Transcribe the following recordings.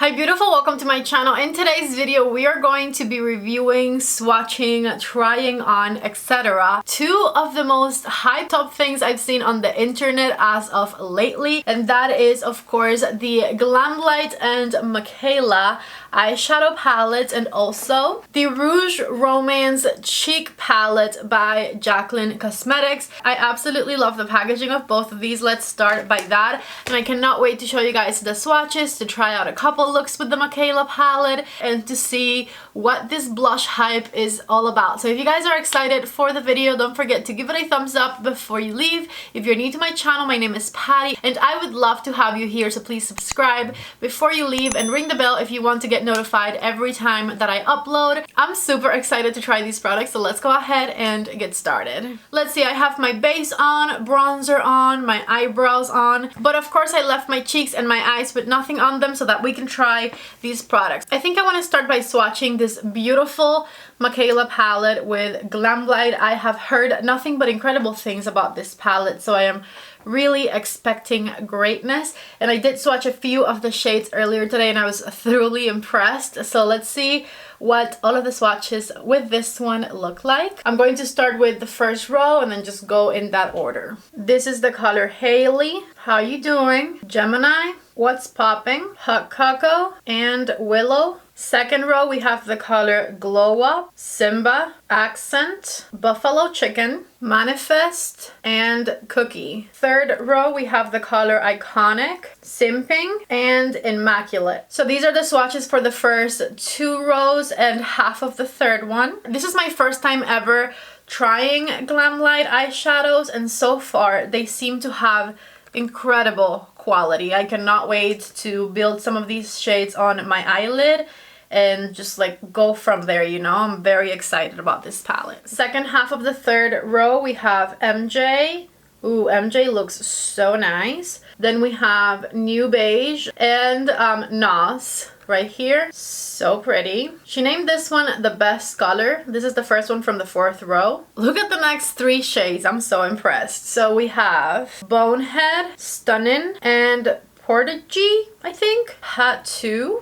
Hi beautiful, welcome to my channel. In today's video we are going to be reviewing, swatching, trying on, etc. two of the most hyped up things I've seen on the internet as of lately, and that is of course the Glamlite and Mikayla eyeshadow palette and also the Rouge Romance Cheek palette by Jaclyn Cosmetics. I absolutely love the packaging of both of these. Let's start by that, and I cannot wait to show you guys the swatches, to try out a couple looks with the Mikayla palette, and to see what this blush hype is all about. So if you guys are excited for the video, don't forget to give it a thumbs up before you leave. If you're new to my channel, my name is Patty and I would love to have you here, so please subscribe before you leave and ring the bell if you want to get notified every time that I upload. I'm super excited to try these products, so let's go ahead and get started. Let's see, I have my base on, bronzer on, my eyebrows on, but of course I left my cheeks and my eyes with nothing on them so that we can try these products. I think I want to start by swatching this beautiful Mikayla palette with Glamlite. I have heard nothing but incredible things about this palette, so I am really expecting greatness, and I did swatch a few of the shades earlier today and I was thoroughly impressed. So let's see what all of the swatches with this one look like. I'm going to start with the first row and then just go in that order. This is the color Haley, How You Doing, Gemini, What's Popping, Hot Cocoa, and Willow. Second row we have the color Glow Up, Simba, Accent, Buffalo Chicken, Manifest, and Cookie. Third row we have the color Iconic, Simping, and Immaculate. So these are the swatches for the first two rows and half of the third one. This is my first time ever trying Glamlite eyeshadows, and so far they seem to have incredible quality. I cannot wait to build some of these shades on my eyelid and just like go from there, you know. I'm very excited about this palette. Second half of the third row we have MJ. Ooh, MJ looks so nice. Then we have New Beige and NOS right here. So pretty. She named this one the best color. This is the first one from the fourth row. Look at the next three shades. I'm so impressed. So we have Bonehead, Stunning, and Portage, I think. Hat 2.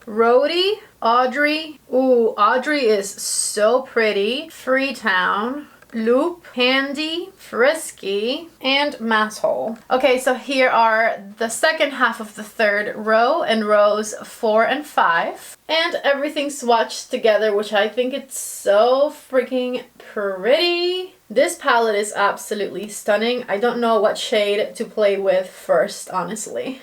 Rhodey, Audrey. Ooh, Audrey is so pretty. Freetown, Loop, Handy, Frisky, and Masshole. Okay, so here are the second half of the third row and rows 4 and 5. And everything swatched together, which I think it's so freaking pretty. This palette is absolutely stunning. I don't know what shade to play with first, honestly.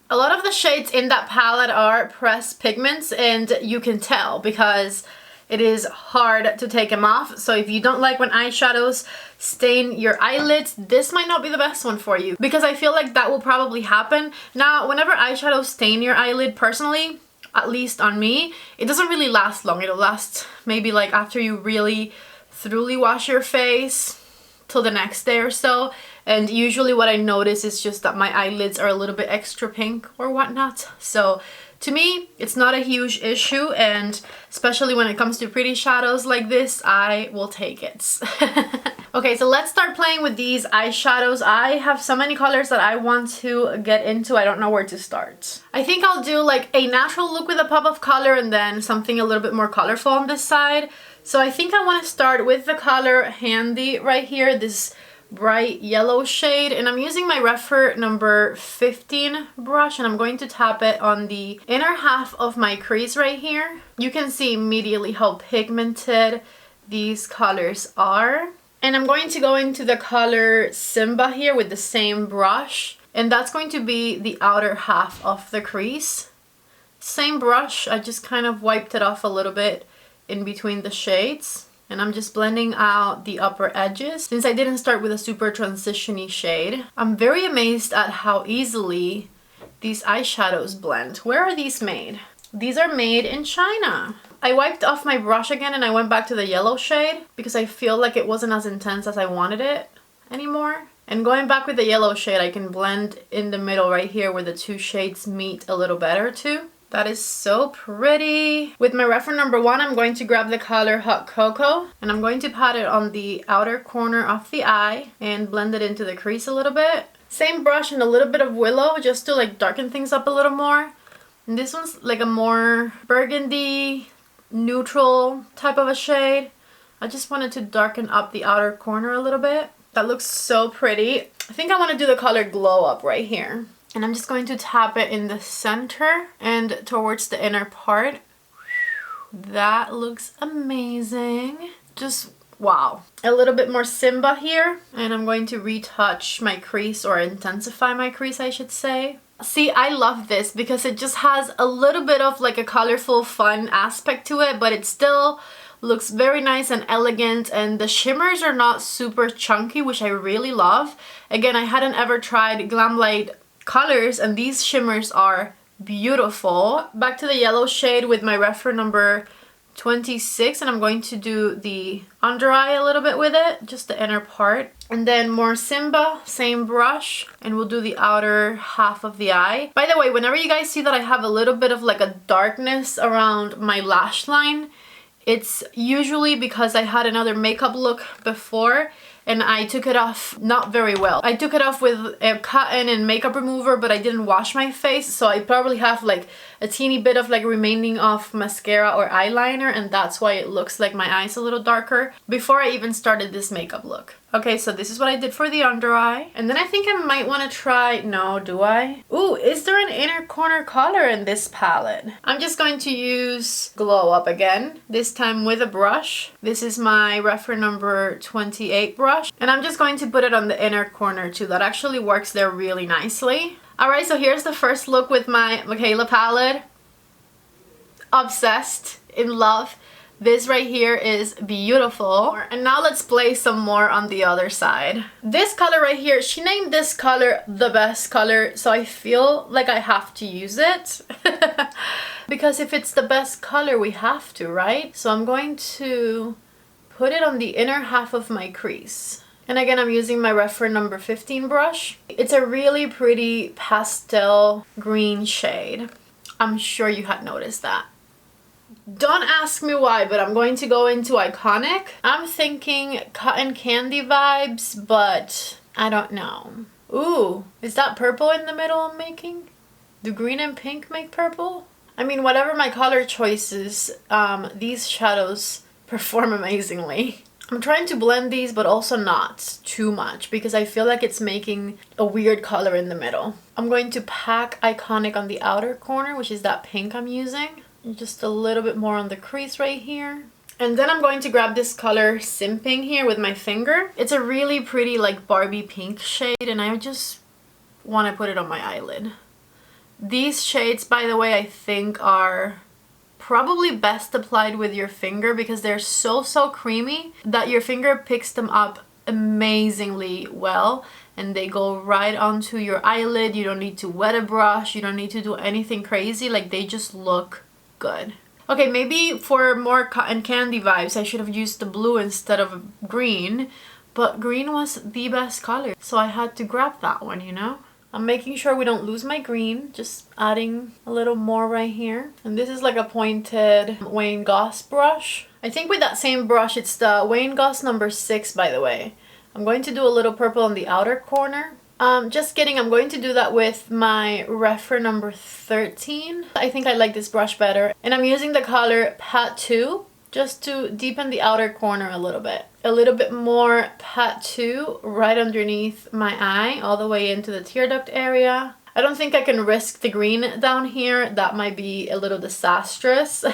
A lot of the shades in that palette are pressed pigments, and you can tell because it is hard to take them off. So if you don't like when eyeshadows stain your eyelids, this might not be the best one for you, because I feel like that will probably happen. Now, whenever eyeshadows stain your eyelid, personally, at least on me, it doesn't really last long. It'll last maybe like after you really thoroughly wash your face till the next day or so. And usually what I notice is just that my eyelids are a little bit extra pink or whatnot. So to me, it's not a huge issue, and especially when it comes to pretty shadows like this, I will take it. Okay, so let's start playing with these eyeshadows. I have so many colors that I want to get into. I don't know where to start. I think I'll do like a natural look with a pop of color and then something a little bit more colorful on this side. So I think I want to start with the color Handy right here, this bright yellow shade, and I'm using my REPHR number 15 brush, and I'm going to tap it on the inner half of my crease right here. You can see immediately how pigmented these colors are. And I'm going to go into the color Simba here with the same brush, and that's going to be the outer half of the crease. Same brush, I just kind of wiped it off a little bit in between the shades. And I'm just blending out the upper edges since I didn't start with a super transition-y shade. I'm very amazed at how easily these eyeshadows blend. Where are these made? These are made in China. I wiped off my brush again and I went back to the yellow shade because I feel like it wasn't as intense as I wanted it anymore. And going back with the yellow shade, I can blend in the middle right here where the two shades meet a little better too. That is so pretty. With my REPHR number 1, I'm going to grab the color Hot Cocoa, and I'm going to pat it on the outer corner of the eye and blend it into the crease a little bit. Same brush and a little bit of Willow just to like darken things up a little more. And this one's like a more burgundy, neutral type of a shade. I just wanted to darken up the outer corner a little bit. That looks so pretty. I think I want to do the color Glow Up right here. And I'm just going to tap it in the center and towards the inner part. That looks amazing. Just wow. A little bit more Simba here. And I'm going to retouch my crease, or intensify my crease, I should say. See, I love this because it just has a little bit of like a colorful, fun aspect to it, but it still looks very nice and elegant, and the shimmers are not super chunky, which I really love. Again, I hadn't ever tried Glamlite colors, and these shimmers are beautiful. Back to the yellow shade with my REPHR number 26, and I'm going to do the under eye a little bit with it, just the inner part. And then more Simba, same brush, and we'll do the outer half of the eye. By the way, whenever you guys see that I have a little bit of like a darkness around my lash line, it's usually because I had another makeup look before and I took it off not very well. I took it off with a cotton and makeup remover, but I didn't wash my face, so I probably have like a teeny bit of like remaining of mascara or eyeliner, and that's why it looks like my eyes a little darker before I even started this makeup look. Okay, so this is what I did for the under eye. And then I think I might want to try, no, do I? Ooh, is there an inner corner color in this palette? I'm just going to use Glow Up again, this time with a brush. This is my REPHR number 28 brush. And I'm just going to put it on the inner corner too. That actually works there really nicely. Alright, so here's the first look with my Mikayla palette. Obsessed, in love. This right here is beautiful. And now let's play some more on the other side. This color right here, she named this color the best color, so I feel like I have to use it. Because if it's the best color, we have to, right? So I'm going to put it on the inner half of my crease. And again, I'm using my REPHR number 15 brush. It's a really pretty pastel green shade. I'm sure you had noticed that. Don't ask me why, but I'm going to go into Iconic. I'm thinking cotton candy vibes, but I don't know. Ooh, is that purple in the middle I'm making? Do green and pink make purple? I mean, whatever my color choices, these shadows perform amazingly. I'm trying to blend these, but also not too much because I feel like it's making a weird color in the middle. I'm going to pack Iconic on the outer corner, which is that pink I'm using. Just a little bit more on the crease right here. And then I'm going to grab this color Simping here with my finger. It's a really pretty like Barbie pink shade, and I just want to put it on my eyelid. These shades, by the way, I think are probably best applied with your finger because they're so creamy that your finger picks them up amazingly well, and they go right onto your eyelid. You don't need to wet a brush, you don't need to do anything crazy, like they just look good. Okay, maybe for more cotton candy vibes I should have used the blue instead of green, but green was the best color, so I had to grab that one, you know? I'm making sure we don't lose my green, just adding a little more right here. And this is like a pointed Wayne Goss brush. I think with that same brush, it's the Wayne Goss number 6, by the way. I'm going to do a little purple on the outer corner. Just kidding, I'm going to do that with my REPHR number 13. I think I like this brush better. And I'm using the color Pat 2 just to deepen the outer corner a little bit. A little bit more Pat 2 right underneath my eye, all the way into the tear duct area. I don't think I can risk the green down here. That might be a little disastrous.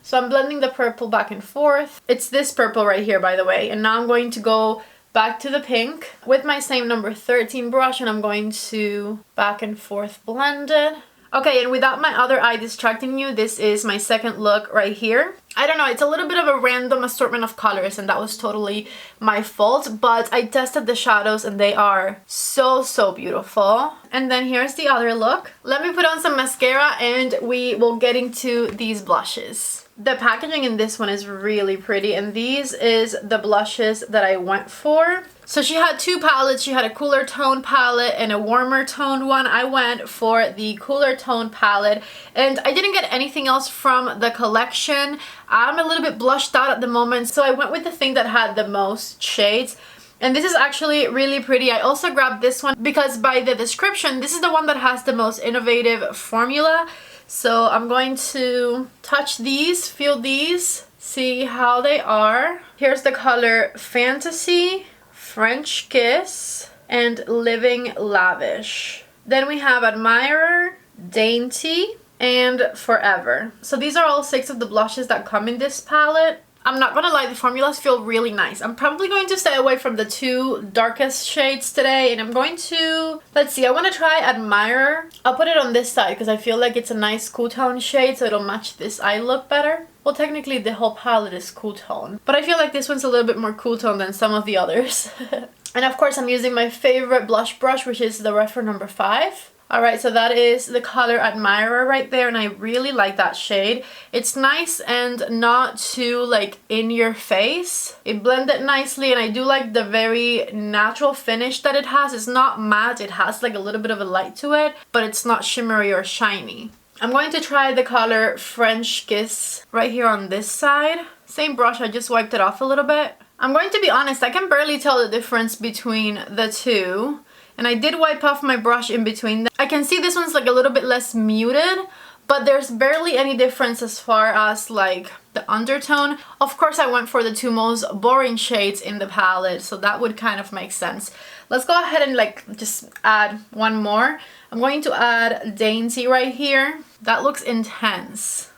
So I'm blending the purple back and forth. It's this purple right here, by the way. And now I'm going to go back to the pink with my same number 13 brush, and I'm going to back and forth blend it. Okay, and without my other eye distracting you, this is my second look right here. I don't know, it's a little bit of a random assortment of colors, and that was totally my fault, but I tested the shadows and they are so beautiful. And then here's the other look. Let me put on some mascara and we will get into these blushes. The packaging in this one is really pretty, and these is the blushes that I went for. So she had two palettes. She had a cooler tone palette and a warmer toned one. I went for the cooler tone palette, and I didn't get anything else from the collection. I'm a little bit blushed out at the moment, so I went with the thing that had the most shades. And this is actually really pretty. I also grabbed this one because by the description, this is the one that has the most innovative formula. So I'm going to touch these, feel these, see how they are. Here's the color Fantasy, French Kiss, and Living Lavish. Then we have Admirer, Dainty, and Forever. So these are all 6 of the blushes that come in this palette. I'm not gonna lie, the formulas feel really nice. I'm probably going to stay away from the 2 darkest shades today, and I'm going to, let's see, I want to try Admirer. I'll put it on this side because I feel like it's a nice cool tone shade, so it'll match this eye look better. Well, technically the whole palette is cool tone, but I feel like this one's a little bit more cool tone than some of the others. And of course I'm using my favorite blush brush, which is the REPHR number 5. Alright, so that is the color Admirer right there, and I really like that shade. It's nice and not too like in your face. It blended nicely, and I do like the very natural finish that it has. It's not matte, it has like a little bit of a light to it, but it's not shimmery or shiny. I'm going to try the color French Kiss right here on this side. Same brush, I just wiped it off a little bit. I'm going to be honest, I can barely tell the difference between the 2. And I did wipe off my brush in between. I can see this one's like a little bit less muted, but there's barely any difference as far as like the undertone. Of course I went for the 2 most boring shades in the palette, so that would kind of make sense. Let's go ahead and like just add one more. I'm going to add Dainty right here. That looks intense.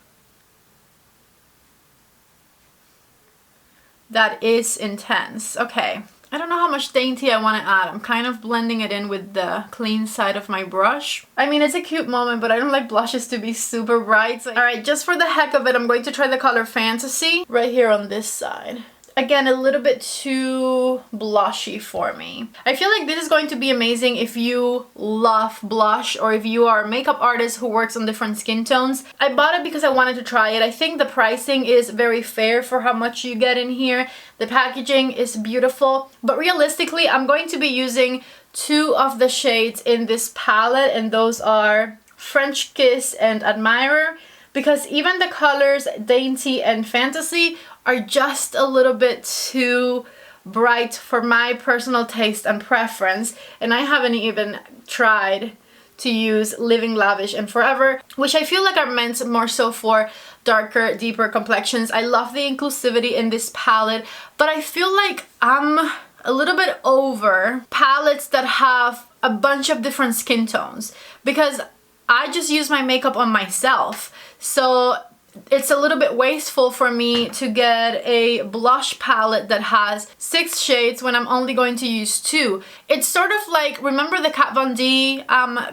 That is intense. Okay. I don't know how much Dainty I want to add. I'm kind of blending it in with the clean side of my brush. I mean, it's a cute moment, but I don't like blushes to be super bright. So, alright, just for the heck of it, I'm going to try the color Fantasy right here on this side. Again, a little bit too blushy for me. I feel like this is going to be amazing if you love blush or if you are a makeup artist who works on different skin tones. I bought it because I wanted to try it. I think the pricing is very fair for how much you get in here. The packaging is beautiful, but realistically, I'm going to be using 2 of the shades in this palette, and those are French Kiss and Admirer, because even the colors Dainty and Fantasy are just a little bit too bright for my personal taste and preference, and I haven't even tried to use Living Lavish and Forever, which I feel like are meant more so for darker, deeper complexions. I love the inclusivity in this palette, but I feel like I'm a little bit over palettes that have a bunch of different skin tones, because I just use my makeup on myself, so it's a little bit wasteful for me to get a blush palette that has 6 shades when I'm only going to use 2. It's sort of like, remember the Kat Von D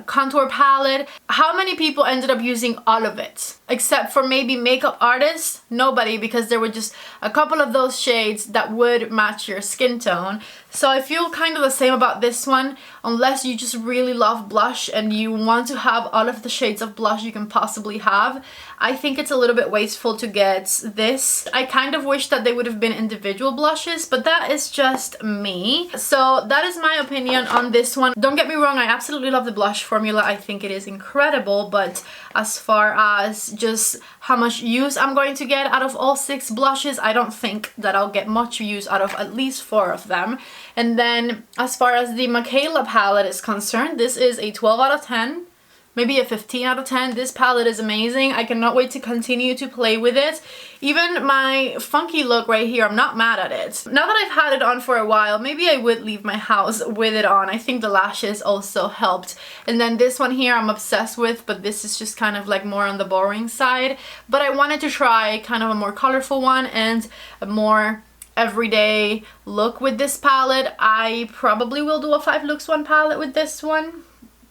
contour palette? How many people ended up using all of it? Except for maybe makeup artists? Nobody, because there were just a couple of those shades that would match your skin tone. So I feel kind of the same about this one, unless you just really love blush and you want to have all of the shades of blush you can possibly have. I think it's a little bit wasteful to get this. I kind of wish that they would have been individual blushes, but that is just me. So that is my opinion on this one. Don't get me wrong, I absolutely love the blush formula. I think it is incredible, but as far as just how much use I'm going to get out of all 6 blushes, I don't think that I'll get much use out of at least 4 of them. And then as far as the Mikayla palette is concerned, this is a 12 out of 10. Maybe a 15 out of 10. This palette is amazing. I cannot wait to continue to play with it. Even my funky look right here, I'm not mad at it. Now that I've had it on for a while, maybe I would leave my house with it on. I think the lashes also helped. And then this one here I'm obsessed with, but this is just kind of like more on the boring side. But I wanted to try kind of a more colorful one and a more everyday look with this palette. I probably will do a 5 looks 1 palette with this one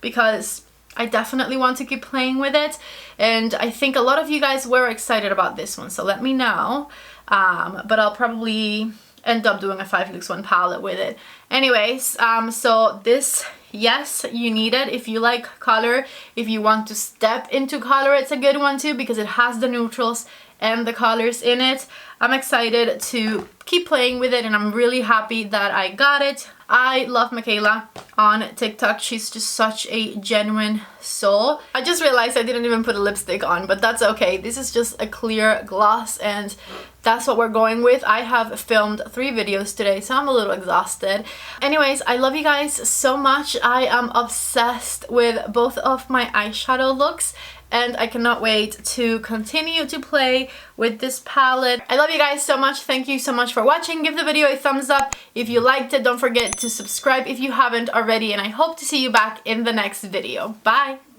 because I definitely want to keep playing with it, and I think a lot of you guys were excited about this one, so let me know. But I'll probably end up doing a 5 looks 1 palette with it. Anyways, so this, yes, you need it if you like color. If you want to step into color, it's a good one too, because it has the neutrals and the colors in it. I'm excited to keep playing with it, and I'm really happy that I got it. I love Mikayla on TikTok. She's just such a genuine soul. I just realized I didn't even put a lipstick on, but that's okay. This is just a clear gloss, and that's what we're going with. I have filmed 3 videos today, so I'm a little exhausted. Anyways, I love you guys so much. I am obsessed with both of my eyeshadow looks, and I cannot wait to continue to play with this palette. I love you guys so much. Thank you so much for watching. Give the video a thumbs up if you liked it. Don't forget to subscribe if you haven't already, and I hope to see you back in the next video. Bye!